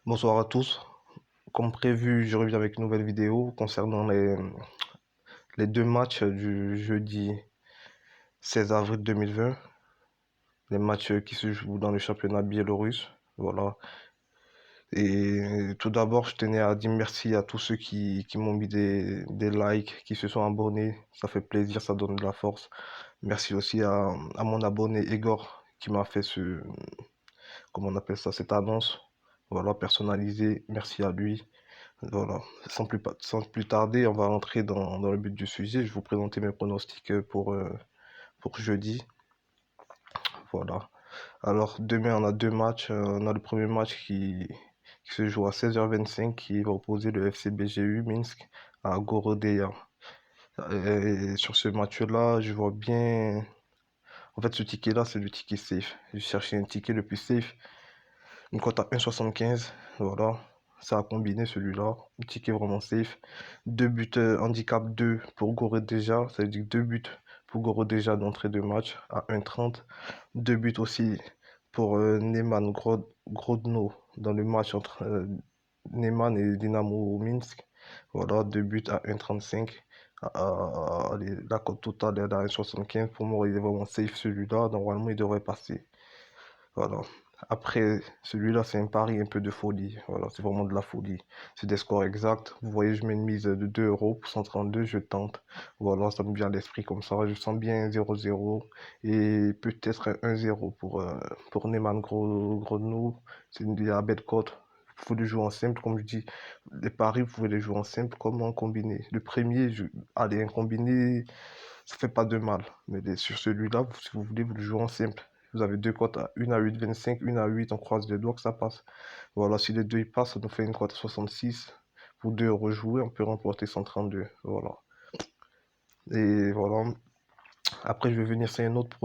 Bonsoir à tous. Comme prévu, je reviens avec une nouvelle vidéo concernant les deux matchs du jeudi 16 avril 2020, les matchs qui se jouent dans le championnat biélorusse. Voilà. Et tout d'abord, je tenais à dire merci à tous ceux qui m'ont mis des likes, qui se sont abonnés. Ça fait plaisir, ça donne de la force. Merci aussi à mon abonné Egor qui m'a fait comment on appelle ça, cette annonce. Voilà, personnalisée. Merci à lui. Voilà, sans plus tarder, on va rentrer dans le but du sujet. Je vais vous présenter mes pronostics pour jeudi. Voilà. Alors, demain, on a deux matchs. On a le premier match qui se joue à 16h25, qui va opposer le FC BGU Minsk à Gorodeya. Et sur ce match-là, je vois bien. En fait, ce ticket-là, c'est le ticket safe. Je cherchais un ticket le plus safe. Une cote à 1,75. Voilà. Ça a combiné celui-là. Un ticket vraiment safe. Deux buts handicap 2 pour Goredeja. Ça veut dire deux buts pour Goredeja d'entrée de match à 1,30. Deux buts aussi pour Neman Grodno dans le match entre Neman et Dynamo Minsk. Voilà, deux buts à 1,35. Allez, la cote totale est à 1,75. Pour moi, il est vraiment safe celui-là. Normalement, il devrait passer. Voilà. Après, celui-là, c'est un pari un peu de folie. Voilà, c'est vraiment de la folie. C'est des scores exacts. Vous voyez, je mets une mise de 2 euros pour 132, je tente. Voilà, ça me vient à l'esprit comme ça. Je sens bien un 0-0 et peut-être un 1-0 pour Neyman Grodno. C'est une la bête cote. Il faut le jouer en simple, comme je dis. Les paris, vous pouvez les jouer en simple comme en combiné. Le premier, allez, un combiné, ça fait pas de mal. Mais sur celui-là, si vous voulez, vous le jouez en simple. Vous avez deux cotes, une à 8,25, une à 8, on croise les doigts que ça passe. Voilà, si les deux ils passent, ça nous fait une cote à 66. Pour 2 euros joués, on peut remporter 132. Voilà. Et voilà. Après, je vais venir sur un autre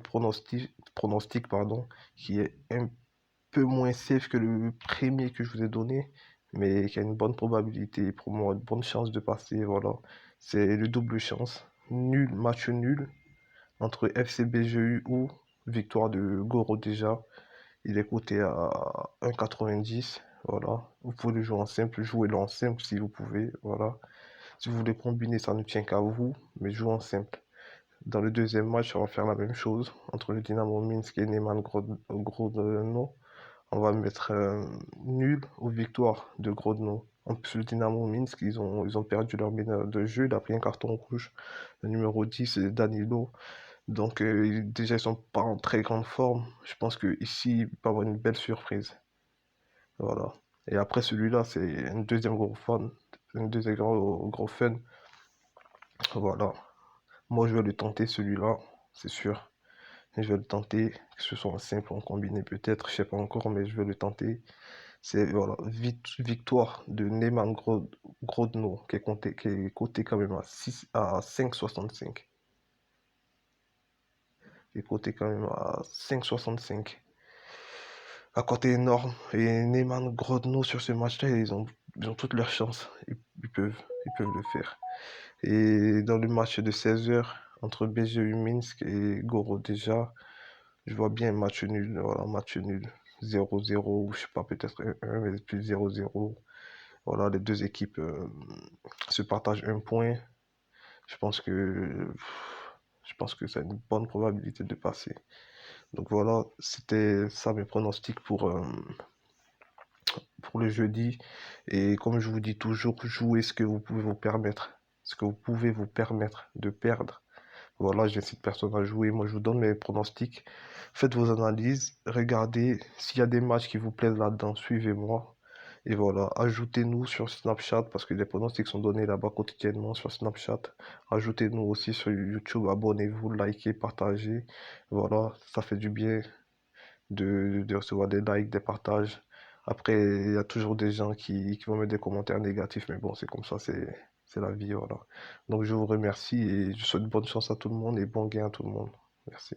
pronostic, pardon, qui est un peu moins safe que le premier que je vous ai donné, mais qui a une bonne probabilité pour moi, une bonne chance de passer. Voilà. C'est le double chance. Nul, match nul entre FCBGU ou victoire de Goro déjà. Il est coté à 1,90. Voilà. Vous pouvez le jouer en simple, jouez-le en simple si vous pouvez. Voilà. Si vous voulez combiner, ça ne tient qu'à vous, mais jouez en simple. Dans le deuxième match, on va faire la même chose entre le Dynamo Minsk et Neman Grodno. On va mettre nul aux victoires de Grodno. En plus, le Dynamo Minsk, ils ont perdu leur meneur de jeu. Il a pris un carton rouge. Le numéro 10, c'est Danilo. Donc, déjà, ils sont pas en très grande forme. Je pense que ici, il peut y avoir une belle surprise. Voilà. Et après, celui-là, c'est un deuxième gros fun. Un deuxième gros fun. Voilà. Moi, je vais le tenter, celui-là, c'est sûr. Je vais le tenter, que ce soit en simple ou en combiné peut-être, je sais pas encore, mais je vais le tenter. C'est voilà, victoire de Neyman Grodno, qui est coté quand même à 5,65. Qui est coté quand même à 5,65. À côté énorme. Et Neyman Grodno sur ce match-là, ils ont toutes leurs chances. Ils peuvent le faire. Et dans le match de 16h entre BGU Minsk et Goro déjà, je vois bien un match nul. Voilà, un match nul. 0-0, ou je sais pas, peut-être 1-1, mais plus 0-0. Voilà, les deux équipes se partagent un point. Je pense que je pense que ça a une bonne probabilité de passer. Donc voilà, c'était ça mes pronostics pour le jeudi. Et comme je vous dis toujours, jouez ce que vous pouvez vous permettre. Ce que vous pouvez vous permettre de perdre. Voilà, j'incite personne à jouer. Moi, je vous donne mes pronostics. Faites vos analyses. Regardez s'il y a des matchs qui vous plaisent là-dedans. Suivez-moi. Et voilà, ajoutez-nous sur Snapchat parce que les pronostics sont donnés là-bas quotidiennement sur Snapchat. Ajoutez-nous aussi sur YouTube. Abonnez-vous, likez, partagez. Voilà, ça fait du bien de recevoir des likes, des partages. Après, il y a toujours des gens qui vont mettre des commentaires négatifs, mais bon, c'est comme ça, c'est la vie, voilà. Donc, je vous remercie et je souhaite bonne chance à tout le monde et bon gain à tout le monde. Merci.